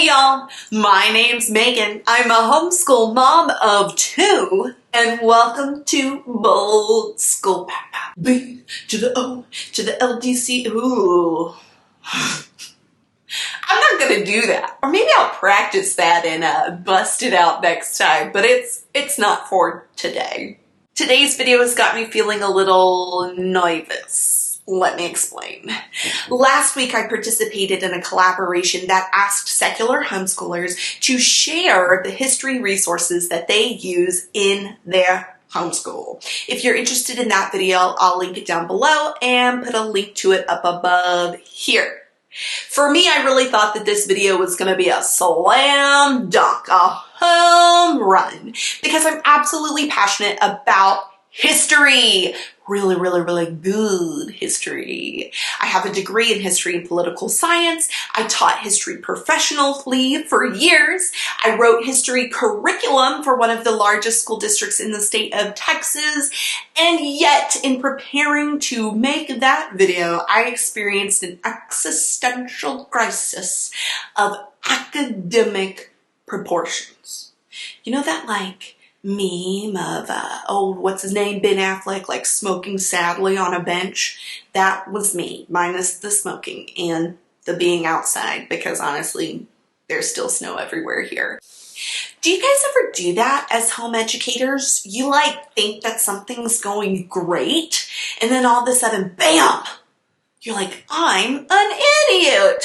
y'all, my name's Megan. I'm a homeschool mom of 2 and welcome to Bold School. B to the O to the LDC. Ooh. I'm not gonna do that. Or maybe I'll practice that and bust it out next time, but it's not for today. Today's video has got me feeling a little nervous. Let me explain. Last week, I participated in a collaboration that asked secular homeschoolers to share the history resources that they use in their homeschool. If you're interested in that video, I'll link it down below and put a link to it up above here. For me, I really thought that this video was going to be a slam dunk, a home run, because I'm absolutely passionate about history. Really good history. I have a degree in history and political science. I taught history professionally for years. I wrote history curriculum for one of the largest school districts in the state of Texas. And yet, in preparing to make that video, I experienced an existential crisis of academic proportions. You know that meme of what's his name, Ben Affleck, smoking sadly on a bench? That was me, minus the smoking and the being outside, because honestly there's still snow everywhere here. Do you guys ever do that as home educators? You think that something's going great and then all of a sudden, bam, you're like, I'm an idiot.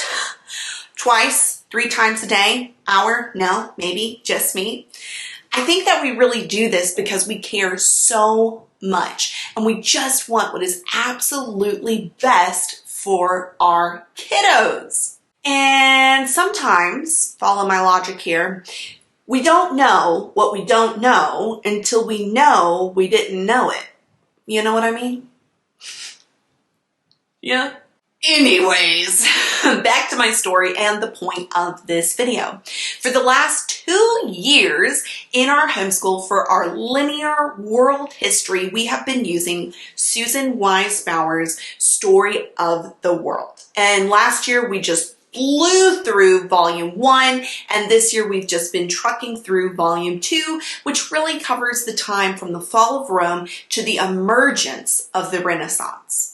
Twice, 3 times a day, hour, no, maybe just me. I think that we really do this because we care so much and we just want what is absolutely best for our kiddos. And sometimes, follow my logic here, we don't know what we don't know until we know we didn't know it. You know what I mean? Yeah. Anyways, back to my story and the point of this video. For the last 2 years in our homeschool for our linear world history, we have been using Susan Weissbauer's Story of the World. And last year we just blew through volume 1, and this year we've just been trucking through volume 2, which really covers the time from the fall of Rome to the emergence of the Renaissance.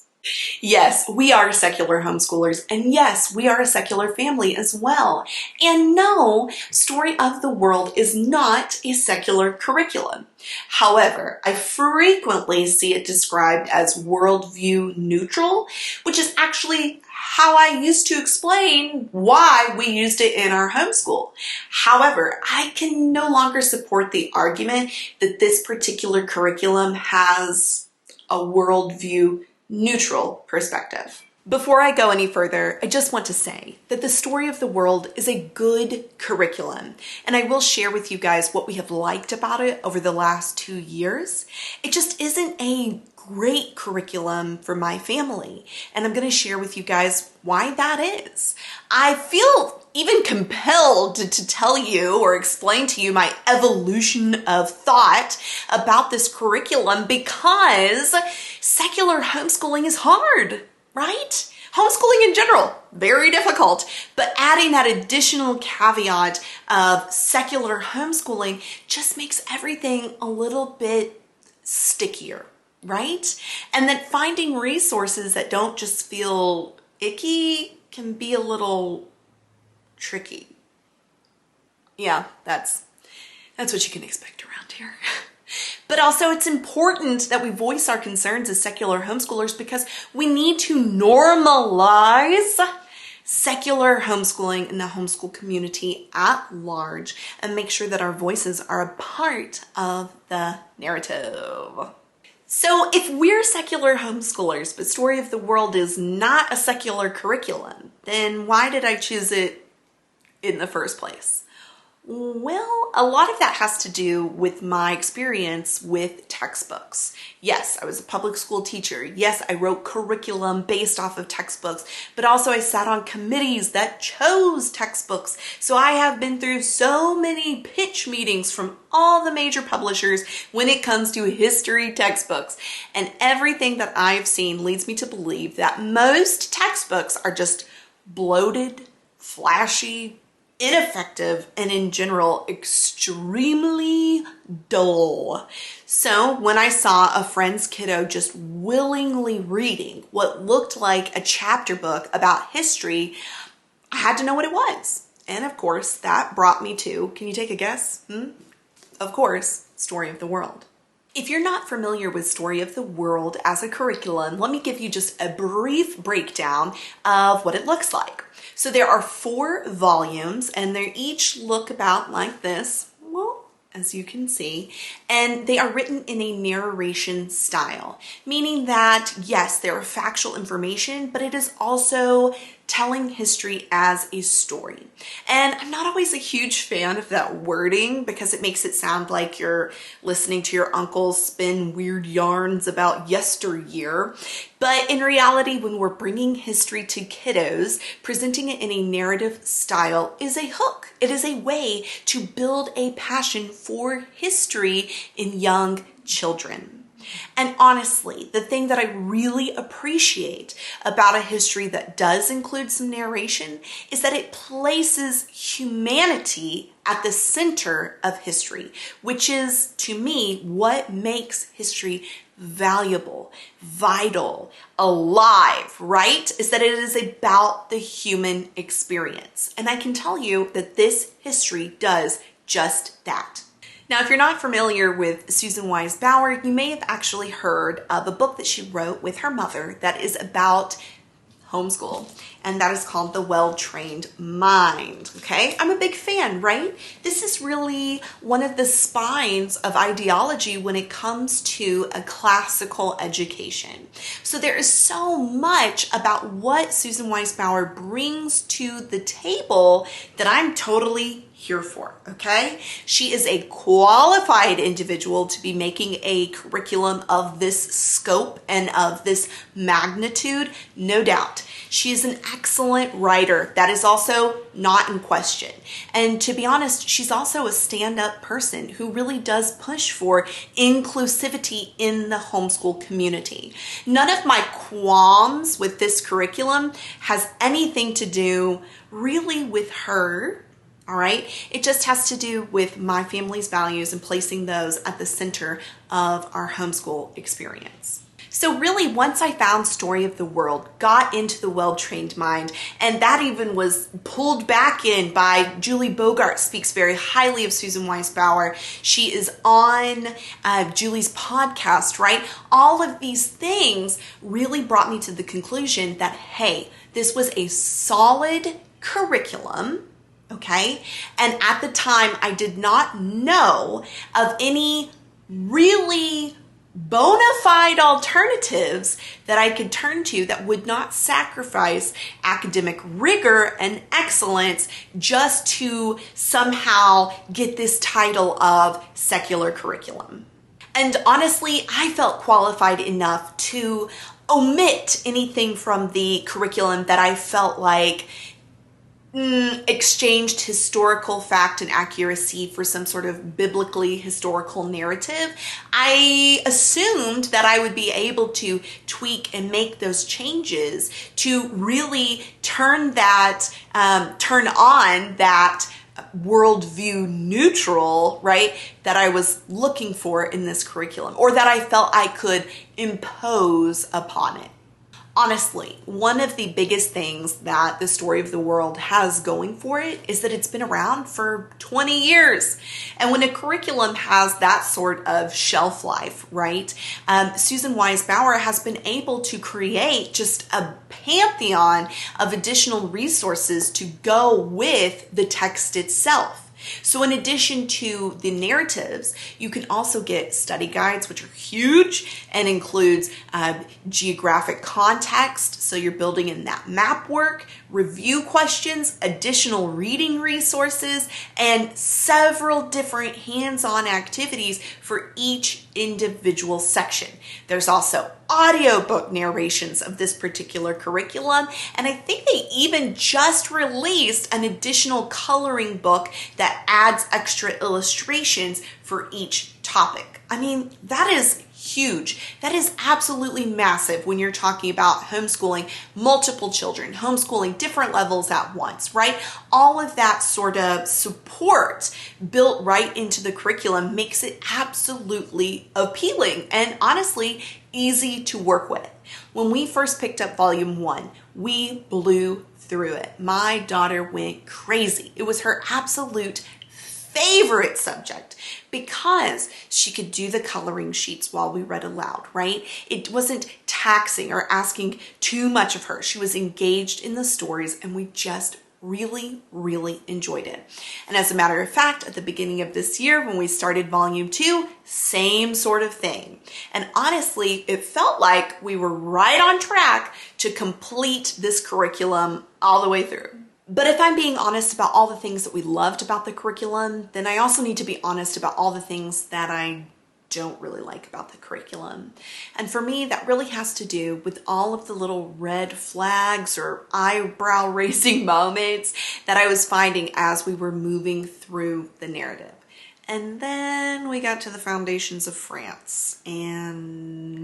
Yes, we are secular homeschoolers, and yes, we are a secular family as well. And no, Story of the World is not a secular curriculum. However, I frequently see it described as worldview neutral, which is actually how I used to explain why we used it in our homeschool. However, I can no longer support the argument that this particular curriculum has a worldview neutral perspective. Before I go any further, I just want to say that the Story of the World is a good curriculum, and I will share with you guys what we have liked about it over the last 2 years. It just isn't a great curriculum for my family, and I'm going to share with you guys why that is. I feel even compelled to tell you or explain to you my evolution of thought about this curriculum because secular homeschooling is hard, right? Homeschooling in general, very difficult, but adding that additional caveat of secular homeschooling just makes everything a little bit stickier, right? And then finding resources that don't just feel icky can be a little tricky. Yeah, that's what you can expect around here. But also it's important that we voice our concerns as secular homeschoolers because we need to normalize secular homeschooling in the homeschool community at large and make sure that our voices are a part of the narrative. So if we're secular homeschoolers, but Story of the World is not a secular curriculum, then why did I choose it in the first place? Well, a lot of that has to do with my experience with textbooks. Yes, I was a public school teacher. Yes, I wrote curriculum based off of textbooks, but also I sat on committees that chose textbooks. So I have been through so many pitch meetings from all the major publishers when it comes to history textbooks. And everything that I've seen leads me to believe that most textbooks are just bloated, flashy, ineffective, and in general, extremely dull. So when I saw a friend's kiddo just willingly reading what looked like a chapter book about history, I had to know what it was. And of course, that brought me to, can you take a guess? Of course, Story of the World. If you're not familiar with Story of the World as a curriculum, let me give you just a brief breakdown of what it looks like. So there are 4 volumes, and they each look about like this, well, as you can see, and they are written in a narration style, meaning that, yes, there are factual information, but it is also telling history as a story. And I'm not always a huge fan of that wording because it makes it sound like you're listening to your uncle spin weird yarns about yesteryear. But in reality, when we're bringing history to kiddos, presenting it in a narrative style is a hook. It is a way to build a passion for history in young children. And honestly, the thing that I really appreciate about a history that does include some narration is that it places humanity at the center of history, which is, to me, what makes history valuable, vital, alive, right? Is that it is about the human experience. And I can tell you that this history does just that. Now, if you're not familiar with Susan Weissbauer, you may have actually heard of a book that she wrote with her mother that is about homeschool, and that is called The Well-Trained Mind, okay? I'm a big fan, right? This is really one of the spines of ideology when it comes to a classical education. So there is so much about what Susan Weissbauer brings to the table that I'm totally here for, okay? She is a qualified individual to be making a curriculum of this scope and of this magnitude, no doubt. She is an excellent writer. That is also not in question. And to be honest, she's also a stand-up person who really does push for inclusivity in the homeschool community. None of my qualms with this curriculum has anything to do really with her. All right, it just has to do with my family's values and placing those at the center of our homeschool experience. So really, once I found Story of the World, got into The Well-Trained Mind, and that even was pulled back in by Julie Bogart, speaks very highly of Susan Weissbauer. She is on Julie's podcast, right? All of these things really brought me to the conclusion that, hey, this was a solid curriculum. Okay. And at the time, I did not know of any really bona fide alternatives that I could turn to that would not sacrifice academic rigor and excellence just to somehow get this title of secular curriculum. And honestly, I felt qualified enough to omit anything from the curriculum that I felt like exchanged historical fact and accuracy for some sort of biblically historical narrative. I assumed that I would be able to tweak and make those changes to really turn on that worldview neutral, right, that I was looking for in this curriculum, or that I felt I could impose upon it. Honestly, one of the biggest things that the Story of the World has going for it is that it's been around for 20 years. And when a curriculum has that sort of shelf life, right, Susan Weissbauer has been able to create just a pantheon of additional resources to go with the text itself. So in addition to the narratives, you can also get study guides, which are huge and includes geographic context. So you're building in that map work, review questions, additional reading resources, and several different hands-on activities for each individual section. There's also audiobook narrations of this particular curriculum, and I think they even just released an additional coloring book that adds extra illustrations for each topic. I mean, that is huge. That is absolutely massive when you're talking about homeschooling multiple children, homeschooling different levels at once, right? All of that sort of support built right into the curriculum makes it absolutely appealing and honestly easy to work with. When we first picked up volume 1, we blew through it. My daughter went crazy. It was her absolute favorite subject because she could do the coloring sheets while we read aloud, right? It wasn't taxing or asking too much of her. She was engaged in the stories and we just really, really enjoyed it. And as a matter of fact, at the beginning of this year, when we started volume 2, same sort of thing. And honestly, it felt like we were right on track to complete this curriculum all the way through. But if I'm being honest about all the things that we loved about the curriculum, then I also need to be honest about all the things that I don't really like about the curriculum. And for me, that really has to do with all of the little red flags or eyebrow raising moments that I was finding as we were moving through the narrative. And then we got to the foundations of France and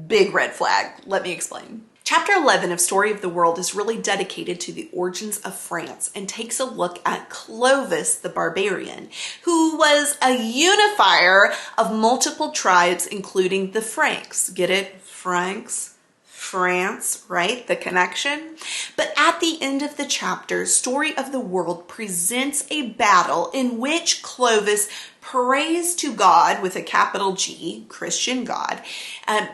big red flag. Let me explain. Chapter 11 of Story of the World is really dedicated to the origins of France and takes a look at Clovis the Barbarian, who was a unifier of multiple tribes, including the Franks. Get it? Franks? France, right? The connection. But at the end of the chapter, Story of the World presents a battle in which Clovis prays to God with a capital G, Christian God,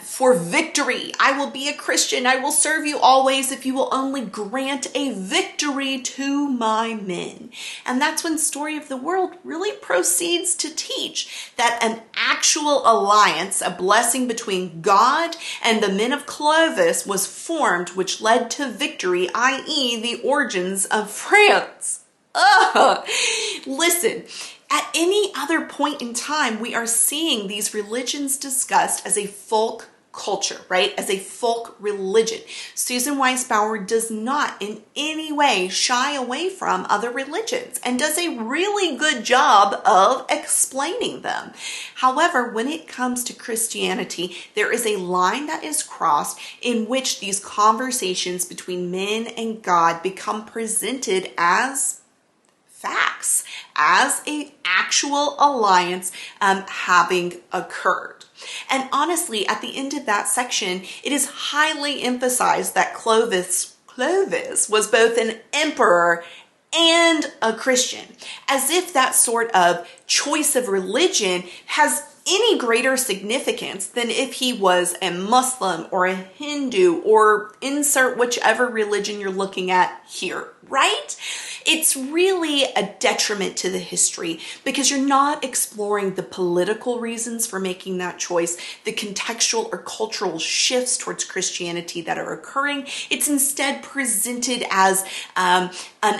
for victory. I will be a Christian. I will serve you always if you will only grant a victory to my men. And that's when Story of the World really proceeds to teach that an actual alliance, a blessing between God and the men of Clovis was formed, which led to victory, i.e. the origins of France. Listen. At any other point in time, we are seeing these religions discussed as a folk culture, right? As a folk religion. Susan Weissbauer does not in any way shy away from other religions and does a really good job of explaining them. However, when it comes to Christianity, there is a line that is crossed in which these conversations between men and God become presented as facts, as an actual alliance having occurred. And honestly, at the end of that section, it is highly emphasized that Clovis was both an emperor and a Christian, as if that sort of choice of religion has any greater significance than if he was a Muslim or a Hindu or insert whichever religion you're looking at here, right? It's really a detriment to the history because you're not exploring the political reasons for making that choice, the contextual or cultural shifts towards Christianity that are occurring. It's instead presented as an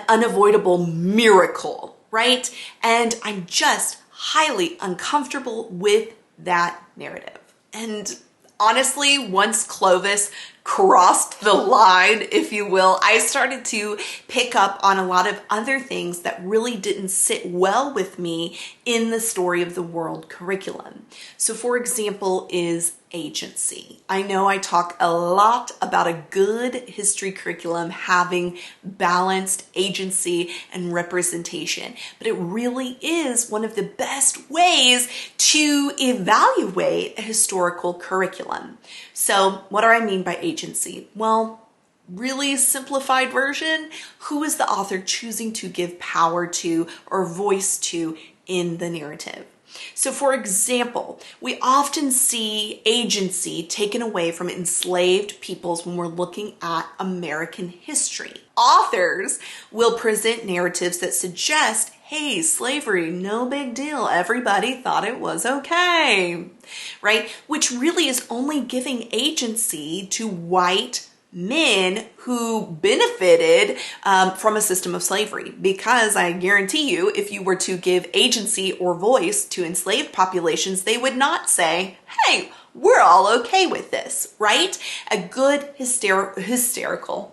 unavoidable miracle, right? And I'm just highly uncomfortable with that narrative. And honestly, once Clovis crossed the line, if you will, I started to pick up on a lot of other things that really didn't sit well with me in the Story of the World curriculum. So for example is agency. I know I talk a lot about a good history curriculum having balanced agency and representation, but it really is one of the best ways to evaluate a historical curriculum. So what do I mean by agency? Well, really simplified version, who is the author choosing to give power to or voice to in the narrative? So for example, we often see agency taken away from enslaved peoples when we're looking at American history. Authors will present narratives that suggest, hey, slavery, no big deal. Everybody thought it was okay, right? Which really is only giving agency to white men who benefited from a system of slavery. Because I guarantee you, if you were to give agency or voice to enslaved populations, they would not say, hey, we're all okay with this, right? A good historical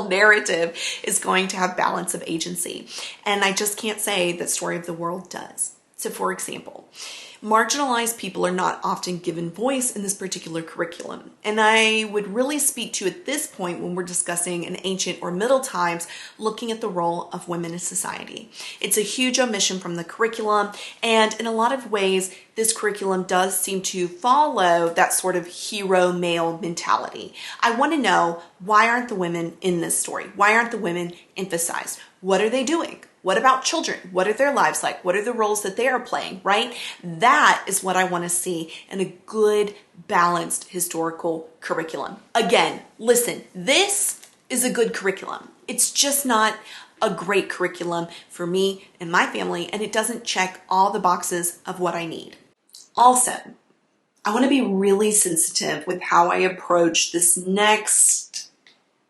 narrative is going to have balance of agency. And I just can't say that Story of the World does. So for example, marginalized people are not often given voice in this particular curriculum. And I would really speak to at this point when we're discussing in ancient or middle times, looking at the role of women in society. It's a huge omission from the curriculum. And in a lot of ways, this curriculum does seem to follow that sort of hero male mentality. I want to know, why aren't the women in this story? Why aren't the women emphasized? What are they doing? What about children? What are their lives like? What are the roles that they are playing, right? That is what I want to see in a good, balanced historical curriculum. Again, listen, this is a good curriculum. It's just not a great curriculum for me and my family, and it doesn't check all the boxes of what I need. Also, I want to be really sensitive with how I approach this next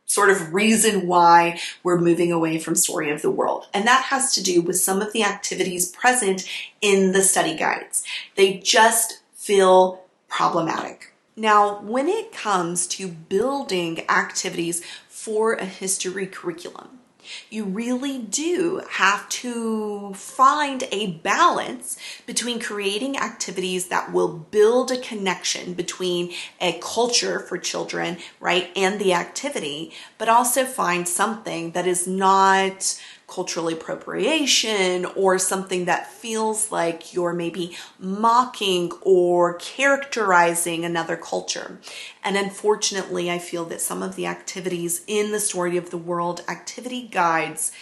sort of reason why we're moving away from Story of the World. And that has to do with some of the activities present in the study guides. They just feel problematic. Now, when it comes to building activities for a history curriculum, you really do have to find a balance between creating activities that will build a connection between a culture for children, right, and the activity, but also find something that is not cultural appropriation or something that feels like you're maybe mocking or characterizing another culture. And unfortunately, I feel that some of the activities in the Story of the World activity guides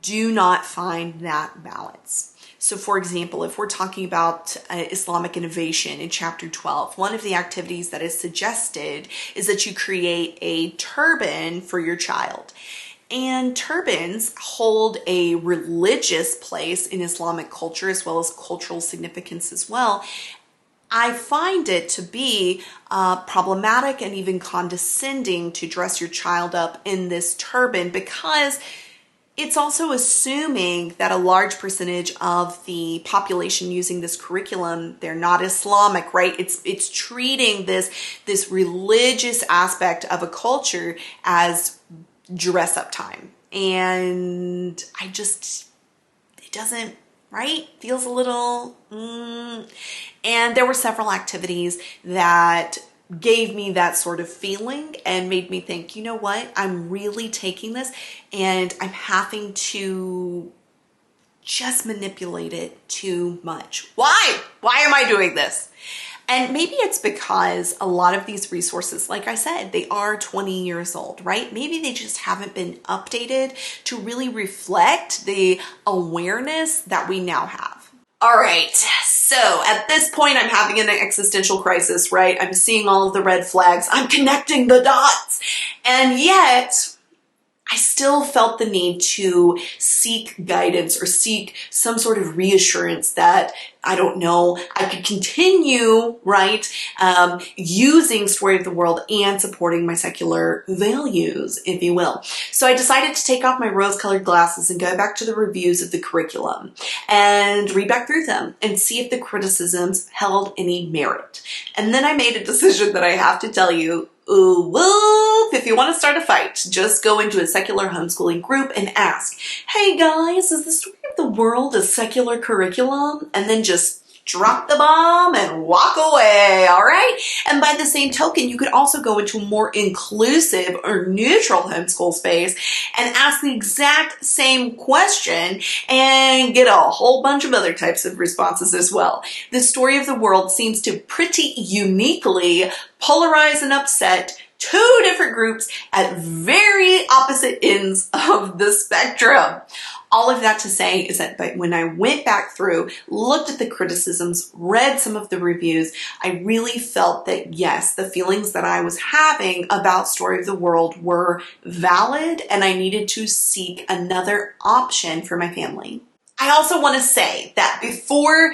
do not find that balance. So for example, if we're talking about Islamic innovation in chapter 12, one of the activities that is suggested is that you create a turban for your child. And turbans hold a religious place in Islamic culture as well as cultural significance as well. I find it to be problematic and even condescending to dress your child up in this turban, because it's also assuming that a large percentage of the population using this curriculum, they're not Islamic, right? It's treating this religious aspect of a culture as dress up time. And it doesn't, right? Feels a little, And there were several activities that gave me that sort of feeling and made me think, you know what? I'm really taking this and I'm having to just manipulate it too much. Why? Why am I doing this? And maybe it's because a lot of these resources, like I said, they are 20 years old, right? Maybe they just haven't been updated to really reflect the awareness that we now have. All right, so at this point, I'm having an existential crisis, right? I'm seeing all of the red flags. I'm connecting the dots. And yet, I still felt the need to seek guidance or seek some sort of reassurance that, I don't know, I could continue, right, using Story of the World and supporting my secular values, if you will. So I decided to take off my rose-colored glasses and go back to the reviews of the curriculum and read back through them and see if the criticisms held any merit. And then I made a decision that I have to tell you, whoop, if you want to start a fight, just go into a secular homeschooling group and ask, hey guys, is the Story of the World a secular curriculum? And then just drop the bomb and walk away, all right? And by the same token, you could also go into a more inclusive or neutral homeschool space and ask the exact same question and get a whole bunch of other types of responses as well. The Story of the World seems to pretty uniquely polarize and upset two different groups at very opposite ends of the spectrum. All of that to say is that when I went back through, looked at the criticisms, read some of the reviews, I really felt that yes, the feelings that I was having about Story of the World were valid and I needed to seek another option for my family. I also want to say that before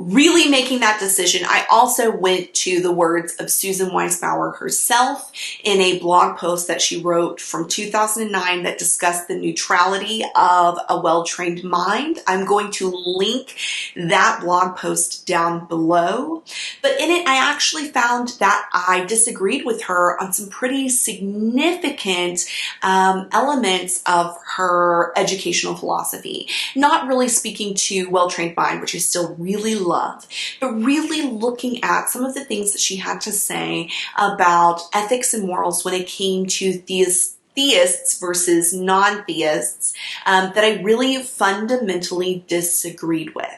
really making that decision, I also went to the words of Susan Weissbauer herself in a blog post that she wrote from 2009 that discussed the neutrality of a well-trained mind. I'm going to link that blog post down below. But in it, I actually found that I disagreed with her on some pretty significant elements of her educational philosophy. Not really speaking to Well-Trained Mind, which I still really love, but really looking at some of the things that she had to say about ethics and morals when it came to theists versus non-theists that I really fundamentally disagreed with.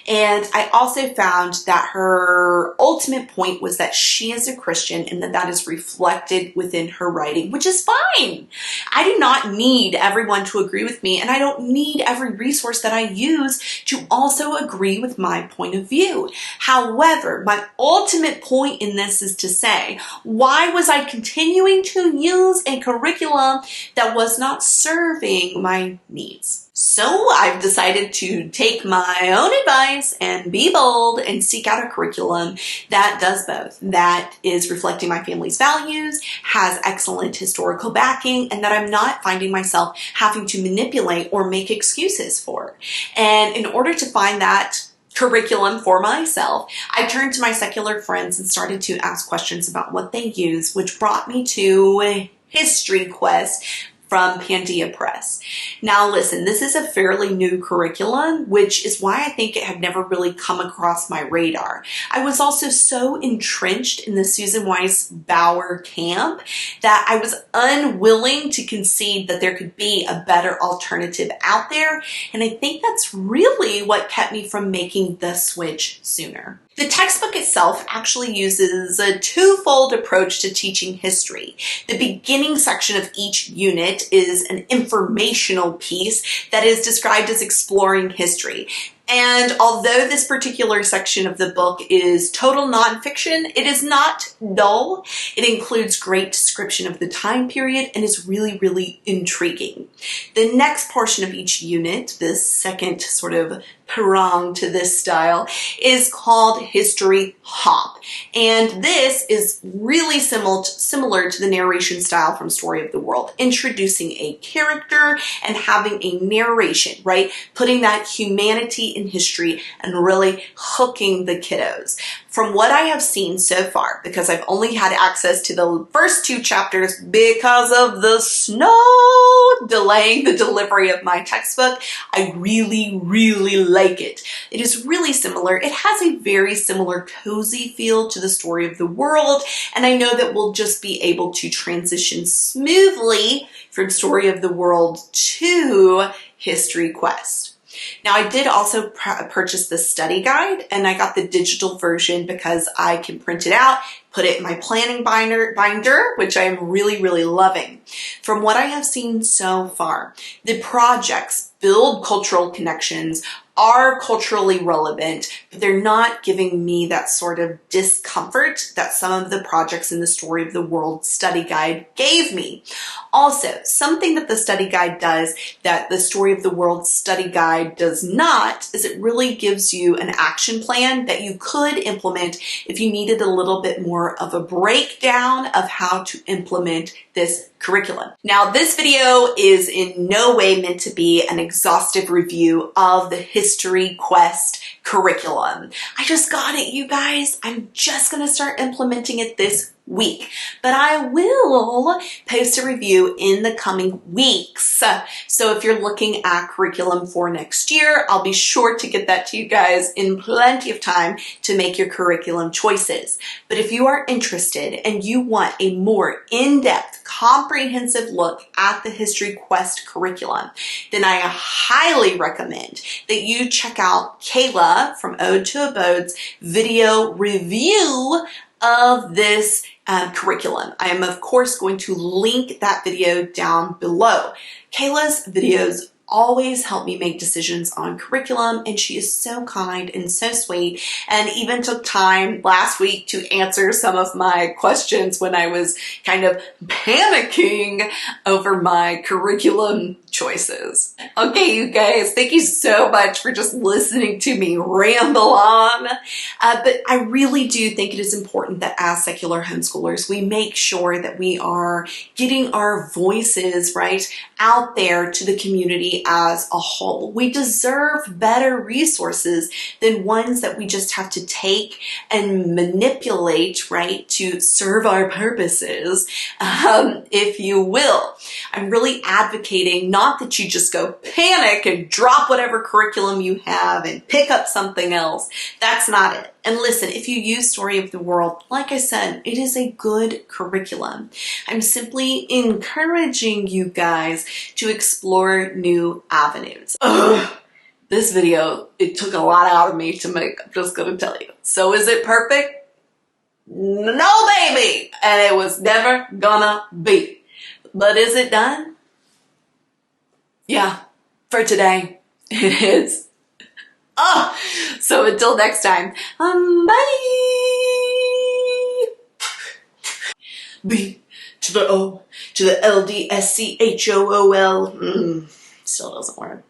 And I also found that her ultimate point was that she is a Christian and that is reflected within her writing, which is fine. I do not need everyone to agree with me, and I don't need every resource that I use to also agree with my point of view. However, my ultimate point in this is to say, why was I continuing to use a curriculum that was not serving my needs? So I've decided to take my own advice and be bold and seek out a curriculum that does both, that is reflecting my family's values, has excellent historical backing, and that I'm not finding myself having to manipulate or make excuses for. And in order to find that curriculum for myself, I turned to my secular friends and started to ask questions about what they use, which brought me to History Quest from Pandia Press. Now listen, this is a fairly new curriculum, which is why I think it had never really come across my radar. I was also so entrenched in the Susan Weissbauer camp that I was unwilling to concede that there could be a better alternative out there, and I think that's really what kept me from making the switch sooner. The textbook itself actually uses a twofold approach to teaching history. The beginning section of each unit is an informational piece that is described as exploring history. And although this particular section of the book is total nonfiction, it is not dull. It includes great description of the time period and is really, really intriguing. The next portion of each unit, the second sort of prong to this style, is called History Hop. And this is really similar to the narration style from Story of the World, introducing a character and having a narration, right? Putting that humanity in history and really hooking the kiddos. From what I have seen so far, because I've only had access to the first 2 chapters because of the snow delaying the delivery of my textbook, I really, really like it. It is really similar. It has a very similar cozy feel to the Story of the World, and I know that we'll just be able to transition smoothly from Story of the World to History Quest. Now, I did also purchase the study guide, and I got the digital version because I can print it out, put it in my planning binder, which I am really, really loving. From what I have seen so far, the projects build cultural connections, are culturally relevant, but they're not giving me that sort of discomfort that some of the projects in the Story of the World study guide gave me. Also, something that the study guide does that the Story of the World study guide does not is it really gives you an action plan that you could implement if you needed a little bit more of a breakdown of how to implement this curriculum. Now, this video is in no way meant to be an exhaustive review of the History Quest curriculum. I just got it, you guys. I'm just gonna start implementing it this week, but I will post a review in the coming weeks. So if you're looking at curriculum for next year, I'll be sure to get that to you guys in plenty of time to make your curriculum choices. But if you are interested and you want a more in-depth, comprehensive look at the History Quest curriculum, then I highly recommend that you check out Kayla from Ode to Abode's video review of this curriculum. I am, of course, going to link that video down below. Kayla's videos always help me make decisions on curriculum, and she is so kind and so sweet, and even took time last week to answer some of my questions when I was kind of panicking over my curriculum choices. Okay, you guys, thank you so much for just listening to me ramble on. But I really do think it is important that as secular homeschoolers, we make sure that we are getting our voices right out there to the community as a whole. We deserve better resources than ones that we just have to take and manipulate, right, to serve our purposes, if you will. I'm really advocating not not that you just go panic and drop whatever curriculum you have and pick up something else. That's not it. And listen, if you use Story of the World, like I said, it is a good curriculum. I'm simply encouraging you guys to explore new avenues. Ugh. This video, it took a lot out of me to make, I'm just gonna tell you. So is it perfect? No, baby! And it was never gonna be. But is it done? Yeah, for today, it is. Oh, so until next time, bye! B to the O to the LDSCHOOL. Still doesn't work.